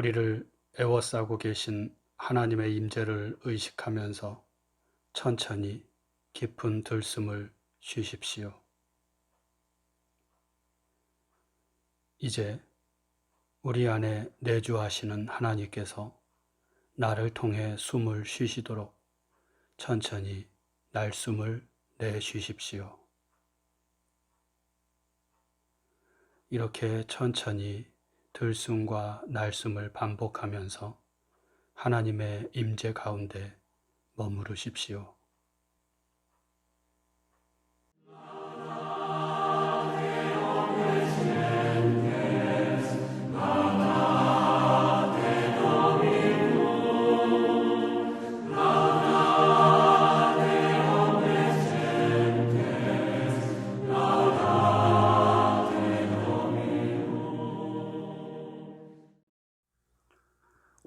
우리를 애워싸고 계신 하나님의 임재를 의식하면서 천천히 깊은 들숨을 쉬십시오. 이제 우리 안에 내주하시는 하나님께서 나를 통해 숨을 쉬시도록 천천히 날숨을 내쉬십시오. 이렇게 천천히 들숨과 날숨을 반복하면서 하나님의 임재 가운데 머무르십시오.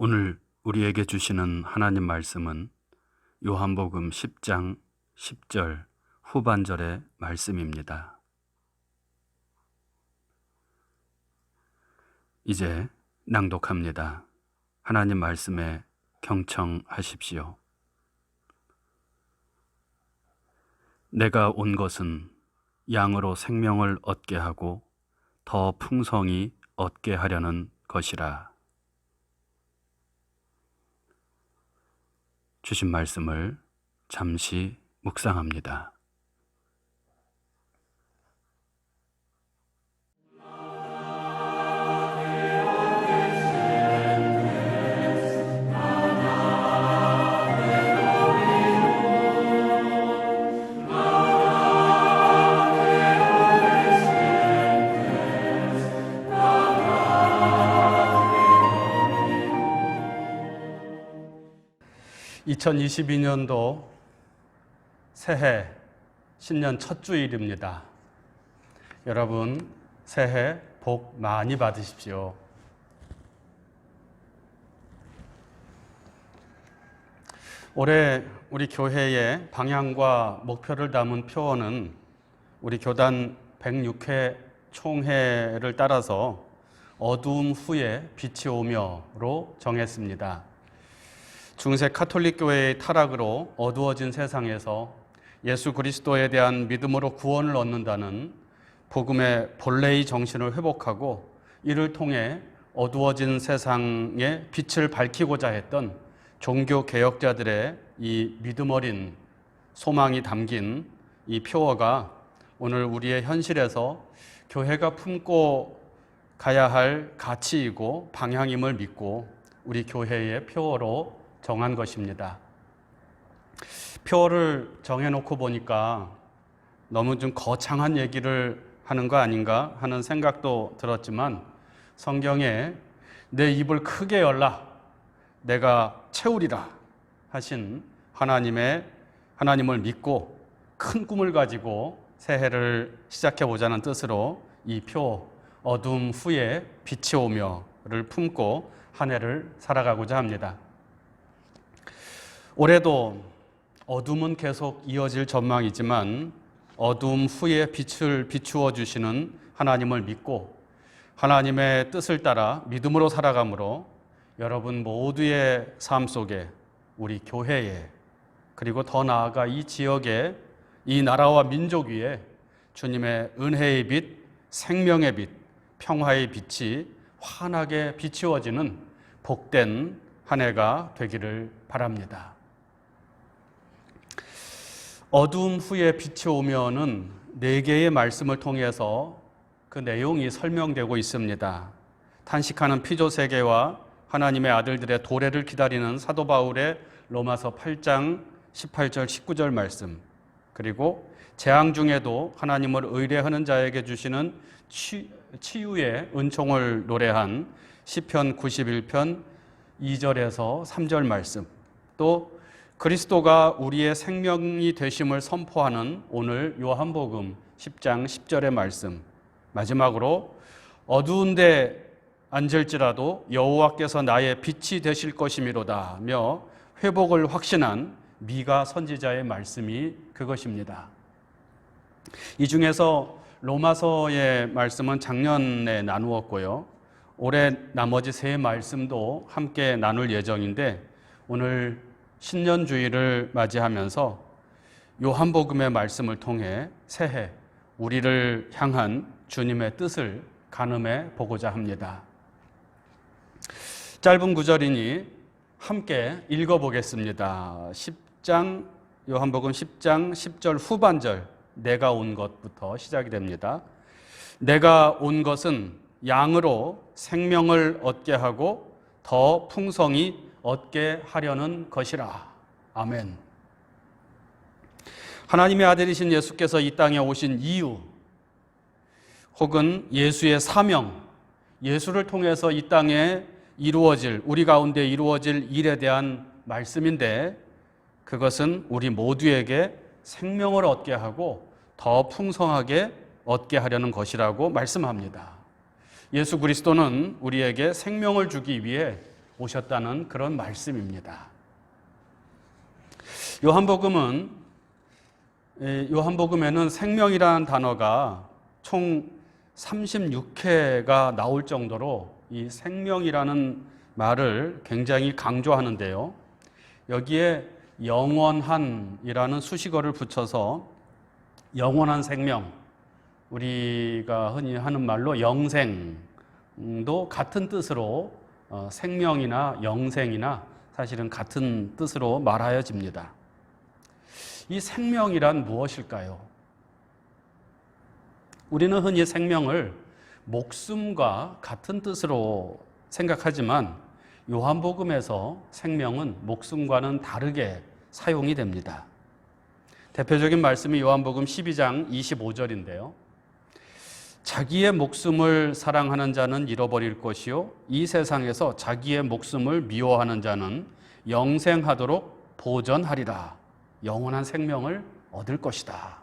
오늘 우리에게 주시는 하나님 말씀은 요한복음 10장 10절 후반절의 말씀입니다. 이제 낭독합니다. 하나님 말씀에 경청하십시오. 내가 온 것은 양으로 생명을 얻게 하고 더 풍성히 얻게 하려는 것이라. 주신 말씀을 잠시 묵상합니다. (2022년도) 새해 신년 첫 주일입니다. 여러분 새해 복 많이 받으십시오. 올해 우리 교회의 방향과 목표를 담은 표어는 우리 교단 106회 총회를 따라서 어두움 후에 빛이 오며로 정했습니다. 중세 카톨릭 교회의 타락으로 어두워진 세상에서 예수 그리스도에 대한 믿음으로 구원을 얻는다는 복음의 본래의 정신을 회복하고 이를 통해 어두워진 세상에 빛을 밝히고자 했던 종교 개혁자들의 이 믿음 어린 소망이 담긴 이 표어가 오늘 우리의 현실에서 교회가 품고 가야 할 가치이고 방향임을 믿고 우리 교회의 표어로 정한 것입니다. 표어를 정해놓고 보니까 너무 좀 거창한 얘기를 하는 거 아닌가 하는 생각도 들었지만 성경에 내 입을 크게 열라 내가 채우리라 하신 하나님을 믿고 큰 꿈을 가지고 새해를 시작해보자는 뜻으로 이 표 어둠 후에 빛이 오며를 품고 한 해를 살아가고자 합니다. 올해도 어둠은 계속 이어질 전망이지만 어둠 후에 빛을 비추어 주시는 하나님을 믿고 하나님의 뜻을 따라 믿음으로 살아가므로 여러분 모두의 삶 속에 우리 교회에 그리고 더 나아가 이 지역에 이 나라와 민족 위에 주님의 은혜의 빛, 생명의 빛, 평화의 빛이 환하게 비추어지는 복된 한 해가 되기를 바랍니다. 어두움 후에 빛이 오면은 4개의 말씀을 통해서 그 내용이 설명되고 있습니다. 탄식하는 피조 세계와 하나님의 아들들의 도래를 기다리는 사도 바울의 로마서 8장 18절 19절 말씀, 그리고 재앙 중에도 하나님을 의뢰하는 자에게 주시는 치유의 은총을 노래한 시편 91편 2절에서 3절 말씀, 또 그리스도가 우리의 생명이 되심을 선포하는 오늘 요한복음 10장 10절의 말씀, 마지막으로 어두운 데 앉을지라도 여호와께서 나의 빛이 되실 것이미로다며 회복을 확신한 미가 선지자의 말씀이 그것입니다. 이 중에서 로마서의 말씀은 작년에 나누었고요. 올해 나머지 세 말씀도 함께 나눌 예정인데 오늘 신년주일을 맞이하면서 요한복음의 말씀을 통해 새해 우리를 향한 주님의 뜻을 가늠해 보고자 합니다. 짧은 구절이니 함께 읽어보겠습니다. 요한복음 10장 10절 후반절 내가 온 것부터 시작이 됩니다. 내가 온 것은 양으로 생명을 얻게 하고 더 풍성히 얻게 하려는 것이라. 아멘. 하나님의 아들이신 예수께서 이 땅에 오신 이유 혹은 예수의 사명, 예수를 통해서 이 땅에 이루어질, 우리 가운데 이루어질 일에 대한 말씀인데 그것은 우리 모두에게 생명을 얻게 하고 더 풍성하게 얻게 하려는 것이라고 말씀합니다. 예수 그리스도는 우리에게 생명을 주기 위해 오셨다는 그런 말씀입니다. 요한복음에는 생명이라는 단어가 총 36회가 나올 정도로 이 생명이라는 말을 굉장히 강조하는데요. 여기에 영원한이라는 수식어를 붙여서 영원한 생명, 우리가 흔히 하는 말로 영생도 같은 뜻으로 생명이나 영생이나 사실은 같은 뜻으로 말하여집니다. 이 생명이란 무엇일까요? 우리는 흔히 생명을 목숨과 같은 뜻으로 생각하지만 요한복음에서 생명은 목숨과는 다르게 사용이 됩니다. 대표적인 말씀이 요한복음 12장 25절인데요. 자기의 목숨을 사랑하는 자는 잃어버릴 것이요 이 세상에서 자기의 목숨을 미워하는 자는 영생하도록 보전하리라. 영원한 생명을 얻을 것이다.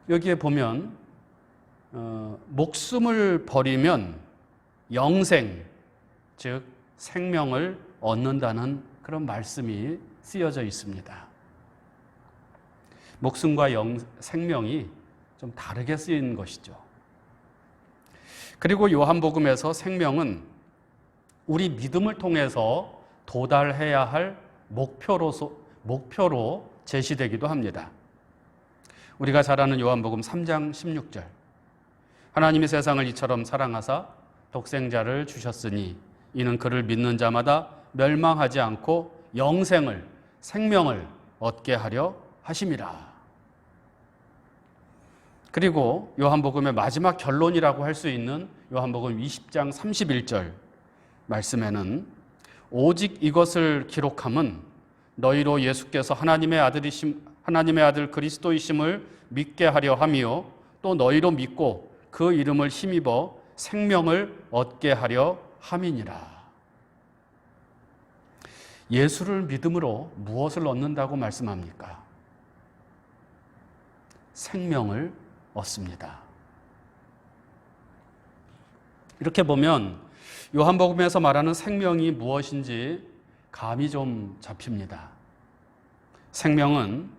여기에 보면 목숨을 버리면 영생, 즉 생명을 얻는다는 그런 말씀이 쓰여져 있습니다. 목숨과 생명이 좀 다르게 쓰인 것이죠. 그리고 요한복음에서 생명은 우리 믿음을 통해서 도달해야 할 목표로 제시되기도 합니다. 우리가 잘 아는 요한복음 3장 16절. 하나님이 세상을 이처럼 사랑하사 독생자를 주셨으니 이는 그를 믿는 자마다 멸망하지 않고 영생을, 생명을 얻게 하려 하심이라. 그리고 요한복음의 마지막 결론이라고 할 수 있는 요한복음 20장 31절 말씀에는 오직 이것을 기록함은 너희로 예수께서 하나님의 아들 그리스도이심을 믿게 하려 함이요 또 너희로 믿고 그 이름을 힘입어 생명을 얻게 하려 함이니라. 예수를 믿음으로 무엇을 얻는다고 말씀합니까? 생명을 얻습니다. 이렇게 보면 요한복음에서 말하는 생명이 무엇인지 감이 좀 잡힙니다. 생명은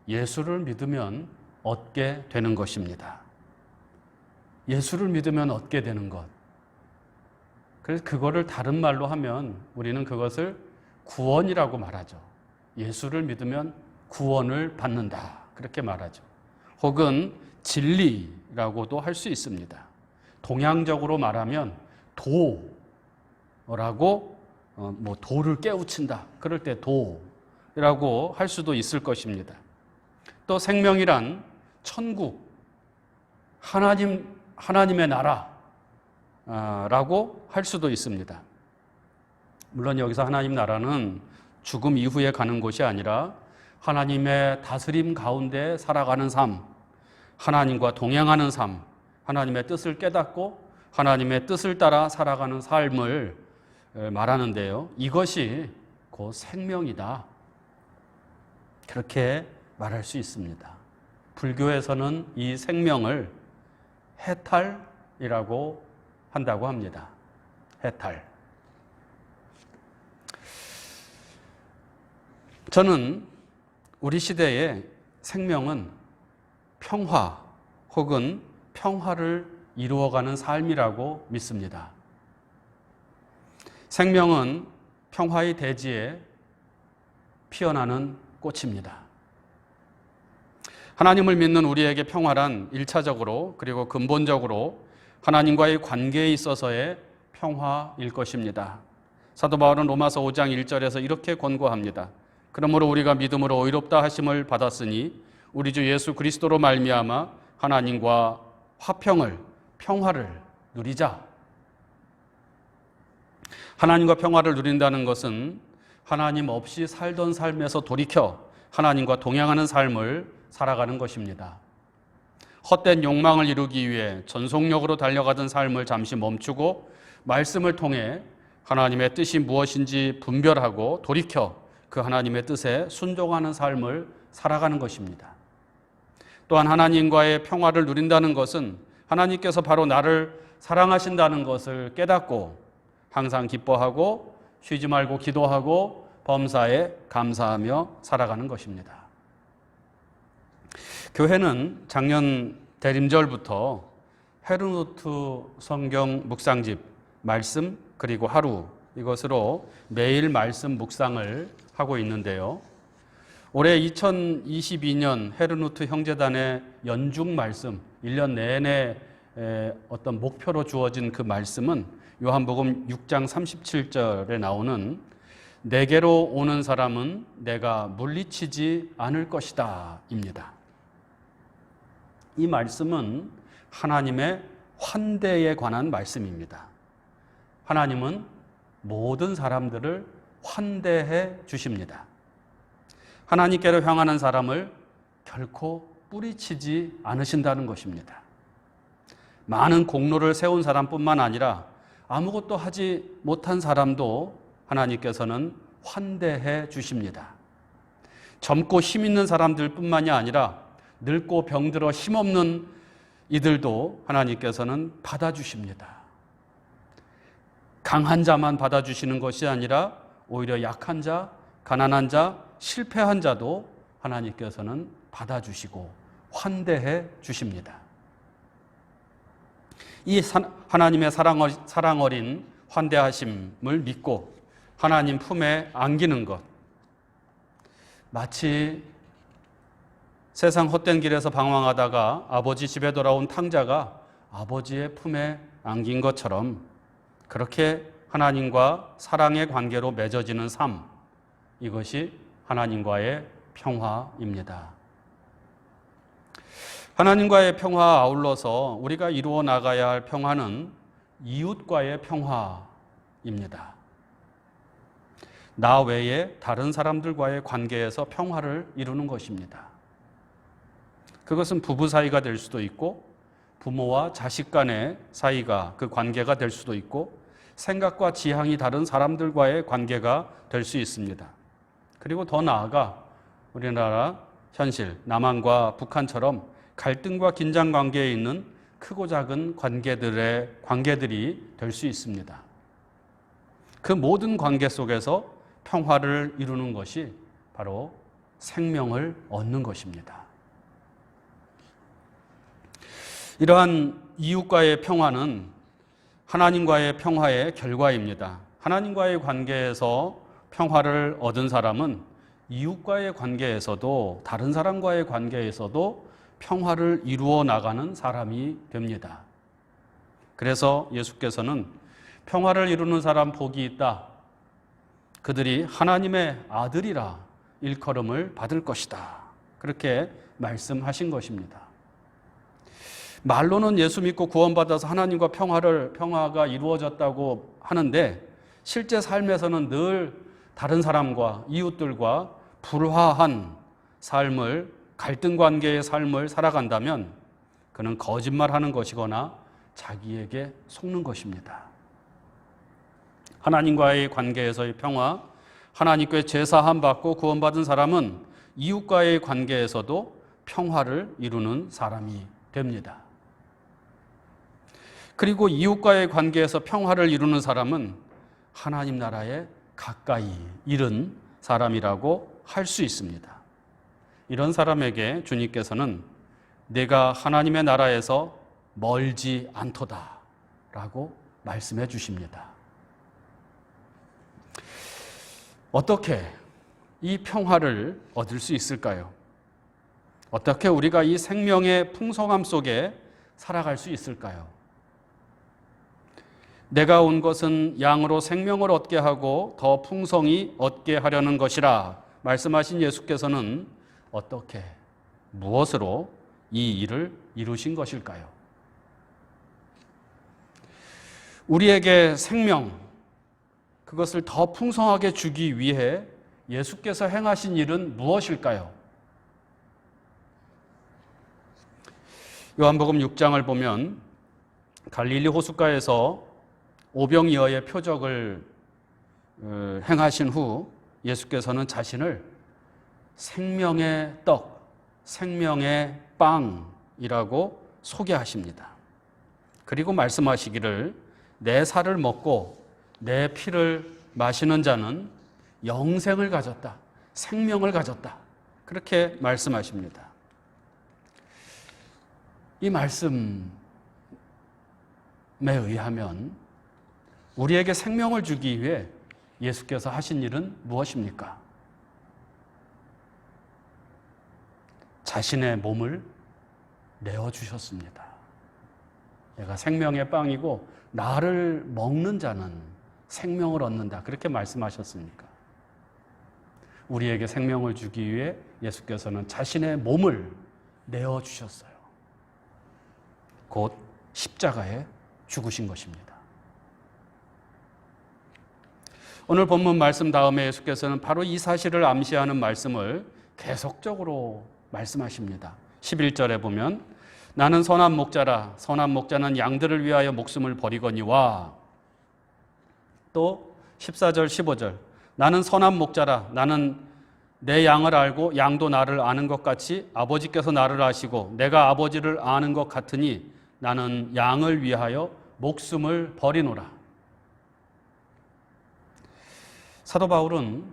예수를 믿으면 얻게 되는 것입니다. 예수를 믿으면 얻게 되는 것. 그래서 그거를 다른 말로 하면 우리는 그것을 구원이라고 말하죠. 예수를 믿으면 구원을 받는다. 그렇게 말하죠. 혹은 진리라고도 할 수 있습니다. 동양적으로 말하면 도라고 도를 깨우친다. 그럴 때 도라고 할 수도 있을 것입니다. 또 생명이란 천국, 하나님의 나라라고 할 수도 있습니다. 물론 여기서 하나님 나라는 죽음 이후에 가는 곳이 아니라 하나님의 다스림 가운데 살아가는 삶, 하나님과 동행하는 삶, 하나님의 뜻을 깨닫고 하나님의 뜻을 따라 살아가는 삶을 말하는데요. 이것이 곧 생명이다. 그렇게 말할 수 있습니다. 불교에서는 이 생명을 해탈이라고 한다고 합니다. 해탈. 저는 우리 시대의 생명은 평화 혹은 평화를 이루어가는 삶이라고 믿습니다. 생명은 평화의 대지에 피어나는 꽃입니다. 하나님을 믿는 우리에게 평화란 1차적으로 그리고 근본적으로 하나님과의 관계에 있어서의 평화일 것입니다. 사도 바울은 로마서 5장 1절에서 이렇게 권고합니다. 그러므로 우리가 믿음으로 의롭다 하심을 받았으니 우리 주 예수 그리스도로 말미암아 하나님과 화평을, 평화를 누리자. 하나님과 평화를 누린다는 것은 하나님 없이 살던 삶에서 돌이켜 하나님과 동행하는 삶을 살아가는 것입니다. 헛된 욕망을 이루기 위해 전속력으로 달려가던 삶을 잠시 멈추고 말씀을 통해 하나님의 뜻이 무엇인지 분별하고 돌이켜 그 하나님의 뜻에 순종하는 삶을 살아가는 것입니다. 또한 하나님과의 평화를 누린다는 것은 하나님께서 바로 나를 사랑하신다는 것을 깨닫고 항상 기뻐하고 쉬지 말고 기도하고 범사에 감사하며 살아가는 것입니다. 교회는 작년 대림절부터 헤르노트 성경 묵상집 말씀 그리고 하루 이것으로 매일 말씀 묵상을 하고 있는데요. 올해 2022년 헤르노트 형제단의 연중 말씀 1년 내내 어떤 목표로 주어진 그 말씀은 요한복음 6장 37절에 나오는 내게로 오는 사람은 내가 물리치지 않을 것이다 입니다. 이 말씀은 하나님의 환대에 관한 말씀입니다. 하나님은 모든 사람들을 환대해 주십니다. 하나님께로 향하는 사람을 결코 뿌리치지 않으신다는 것입니다. 많은 공로를 세운 사람뿐만 아니라 아무것도 하지 못한 사람도 하나님께서는 환대해 주십니다. 젊고 힘 있는 사람들뿐만이 아니라 늙고 병들어 힘없는 이들도 하나님께서는 받아주십니다. 강한 자만 받아주시는 것이 아니라 오히려 약한 자, 가난한 자, 실패한 자도 하나님께서는 받아주시고 환대해 주십니다. 이 하나님의 사랑 어린 환대하심을 믿고 하나님 품에 안기는 것, 마치 세상 헛된 길에서 방황하다가 아버지 집에 돌아온 탕자가 아버지의 품에 안긴 것처럼 그렇게 하나님과 사랑의 관계로 맺어지는 삶, 이것이 하나님과의 평화입니다. 하나님과의 평화와 아울러서 우리가 이루어 나가야 할 평화는 이웃과의 평화입니다. 나 외에 다른 사람들과의 관계에서 평화를 이루는 것입니다. 그것은 부부 사이가 될 수도 있고 부모와 자식 간의 사이가 그 관계가 될 수도 있고 생각과 지향이 다른 사람들과의 관계가 될 수 있습니다. 그리고 더 나아가 우리나라 현실 남한과 북한처럼 갈등과 긴장 관계에 있는 크고 작은 관계들이 될 수 있습니다. 그 모든 관계 속에서 평화를 이루는 것이 바로 생명을 얻는 것입니다. 이러한 이웃과의 평화는 하나님과의 평화의 결과입니다. 하나님과의 관계에서 평화를 얻은 사람은 이웃과의 관계에서도 다른 사람과의 관계에서도 평화를 이루어 나가는 사람이 됩니다. 그래서 예수께서는 평화를 이루는 사람 복이 있다. 그들이 하나님의 아들이라 일컬음을 받을 것이다. 그렇게 말씀하신 것입니다. 말로는 예수 믿고 구원받아서 하나님과 평화가 이루어졌다고 하는데 실제 삶에서는 늘 다른 사람과 이웃들과 불화한 삶을, 갈등 관계의 삶을 살아간다면 그는 거짓말하는 것이거나 자기에게 속는 것입니다. 하나님과의 관계에서의 평화, 하나님께 제사함 받고 구원받은 사람은 이웃과의 관계에서도 평화를 이루는 사람이 됩니다. 그리고 이웃과의 관계에서 평화를 이루는 사람은 하나님 나라에 가까이 이른 사람이라고 할 수 있습니다. 이런 사람에게 주님께서는 내가 하나님의 나라에서 멀지 않도다라고 말씀해 주십니다. 어떻게 이 평화를 얻을 수 있을까요? 어떻게 우리가 이 생명의 풍성함 속에 살아갈 수 있을까요? 내가 온 것은 양으로 생명을 얻게 하고 더 풍성히 얻게 하려는 것이라 말씀하신 예수께서는 어떻게, 무엇으로 이 일을 이루신 것일까요? 우리에게 생명, 그것을 더 풍성하게 주기 위해 예수께서 행하신 일은 무엇일까요? 요한복음 6장을 보면 갈릴리 호숫가에서 오병이어의 표적을 행하신 후 예수께서는 자신을 생명의 떡, 생명의 빵이라고 소개하십니다. 그리고 말씀하시기를 내 살을 먹고 내 피를 마시는 자는 영생을 가졌다, 생명을 가졌다, 그렇게 말씀하십니다. 이 말씀에 의하면 우리에게 생명을 주기 위해 예수께서 하신 일은 무엇입니까? 자신의 몸을 내어주셨습니다. 내가 생명의 빵이고 나를 먹는 자는 생명을 얻는다, 그렇게 말씀하셨으니까 우리에게 생명을 주기 위해 예수께서는 자신의 몸을 내어주셨어요. 곧 십자가에 죽으신 것입니다. 오늘 본문 말씀 다음에 예수께서는 바로 이 사실을 암시하는 말씀을 계속적으로 말씀하십니다. 11절에 보면 나는 선한 목자라 선한 목자는 양들을 위하여 목숨을 버리거니와, 또 14절 15절 나는 선한 목자라 나는 내 양을 알고 양도 나를 아는 것 같이 아버지께서 나를 아시고 내가 아버지를 아는 것 같으니 나는 양을 위하여 목숨을 버리노라. 사도 바울은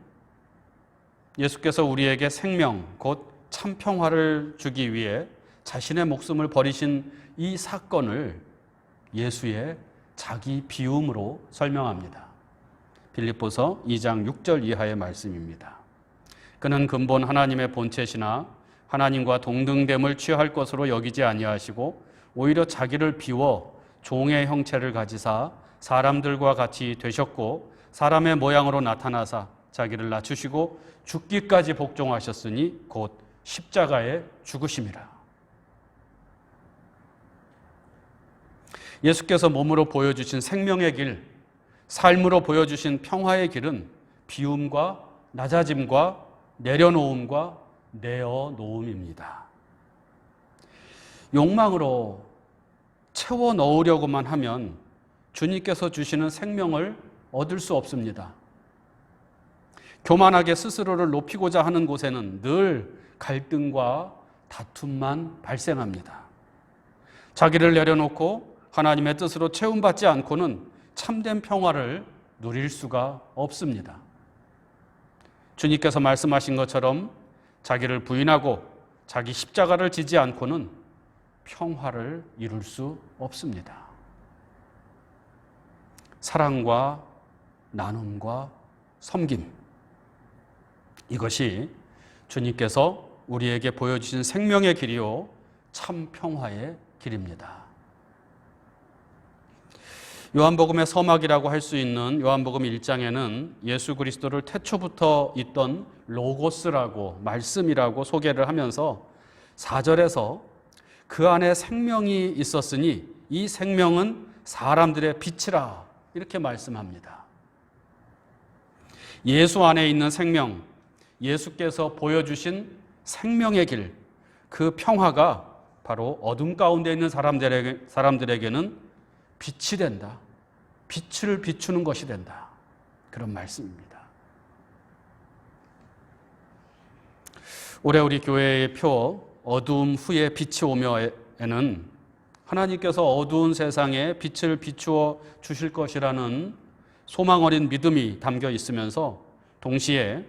예수께서 우리에게 생명, 곧 참평화를 주기 위해 자신의 목숨을 버리신 이 사건을 예수의 자기 비움으로 설명합니다. 빌립보서 2장 6절 이하의 말씀입니다. 그는 근본 하나님의 본체시나 하나님과 동등됨을 취할 것으로 여기지 아니하시고 오히려 자기를 비워 종의 형체를 가지사 사람들과 같이 되셨고 사람의 모양으로 나타나사 자기를 낮추시고 죽기까지 복종하셨으니 곧 십자가에 죽으심이라. 예수께서 몸으로 보여주신 생명의 길, 삶으로 보여주신 평화의 길은 비움과 낮아짐과 내려놓음과 내어놓음입니다. 욕망으로 채워 넣으려고만 하면 주님께서 주시는 생명을 얻을 수 없습니다. 교만하게 스스로를 높이고자 하는 곳에는 늘 갈등과 다툼만 발생합니다. 자기를 내려놓고 하나님의 뜻으로 채움받지 않고는 참된 평화를 누릴 수가 없습니다. 주님께서 말씀하신 것처럼 자기를 부인하고 자기 십자가를 지지 않고는 평화를 이룰 수 없습니다. 사랑과 나눔과 섬김, 이것이 주님께서 우리에게 보여주신 생명의 길이요 참 평화의 길입니다. 요한복음의 서막이라고 할 수 있는 요한복음 1장에는 예수 그리스도를 태초부터 있던 로고스라고, 말씀이라고 소개를 하면서 4절에서 그 안에 생명이 있었으니 이 생명은 사람들의 빛이라, 이렇게 말씀합니다. 예수 안에 있는 생명, 예수께서 보여주신 생명의 길, 그 평화가 바로 어둠 가운데 있는 사람들에게는 빛이 된다. 빛을 비추는 것이 된다. 그런 말씀입니다. 올해 우리 교회의 표 어두움 후에 빛이 오며에는 하나님께서 어두운 세상에 빛을 비추어 주실 것이라는 소망 어린 믿음이 담겨 있으면서 동시에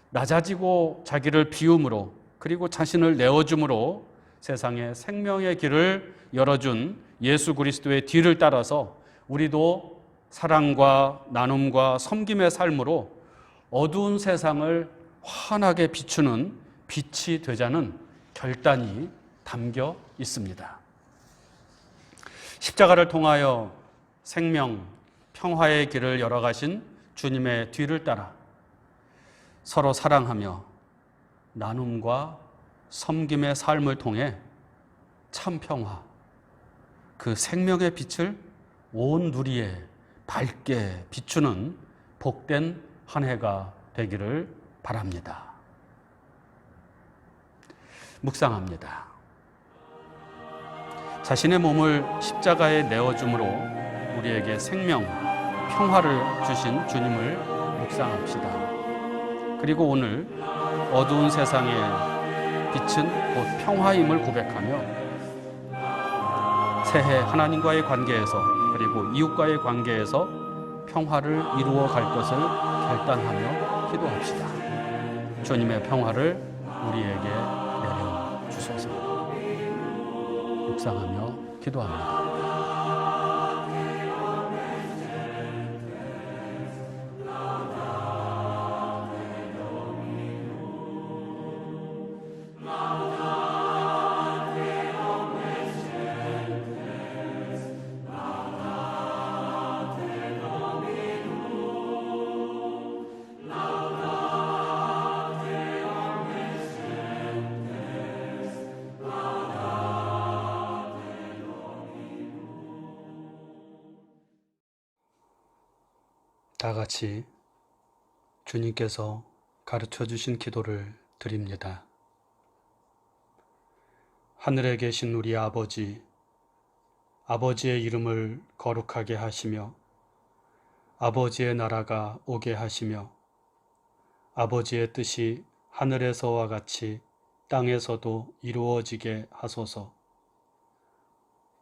낮아지고 자기를 비움으로 그리고 자신을 내어줌으로 세상에 생명의 길을 열어준 예수 그리스도의 뒤를 따라서 우리도 사랑과 나눔과 섬김의 삶으로 어두운 세상을 환하게 비추는 빛이 되자는 결단이 담겨 있습니다. 십자가를 통하여 생명, 평화의 길을 열어가신 주님의 뒤를 따라 서로 사랑하며 나눔과 섬김의 삶을 통해 참 평화, 그 생명의 빛을 온 누리에 밝게 비추는 복된 한 해가 되기를 바랍니다. 묵상합니다. 자신의 몸을 십자가에 내어줌으로 우리에게 생명, 평화를 주신 주님을 묵상합시다. 그리고 오늘 어두운 세상의 빛은 곧 평화임을 고백하며 새해 하나님과의 관계에서 그리고 이웃과의 관계에서 평화를 이루어 갈 것을 결단하며 기도합시다. 주님의 평화를 우리에게 내려 주소서. 묵상하며 기도합니다. 다 같이 주님께서 가르쳐 주신 기도를 드립니다. 하늘에 계신 우리 아버지, 아버지의 이름을 거룩하게 하시며 아버지의 나라가 오게 하시며 아버지의 뜻이 하늘에서와 같이 땅에서도 이루어지게 하소서.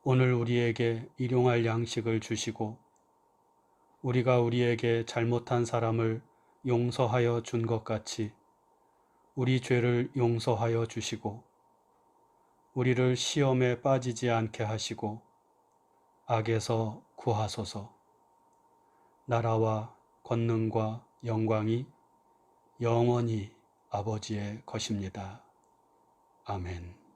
오늘 우리에게 일용할 양식을 주시고 우리가 우리에게 잘못한 사람을 용서하여 준 것 같이 우리 죄를 용서하여 주시고 우리를 시험에 빠지지 않게 하시고 악에서 구하소서. 나라와 권능과 영광이 영원히 아버지의 것입니다. 아멘.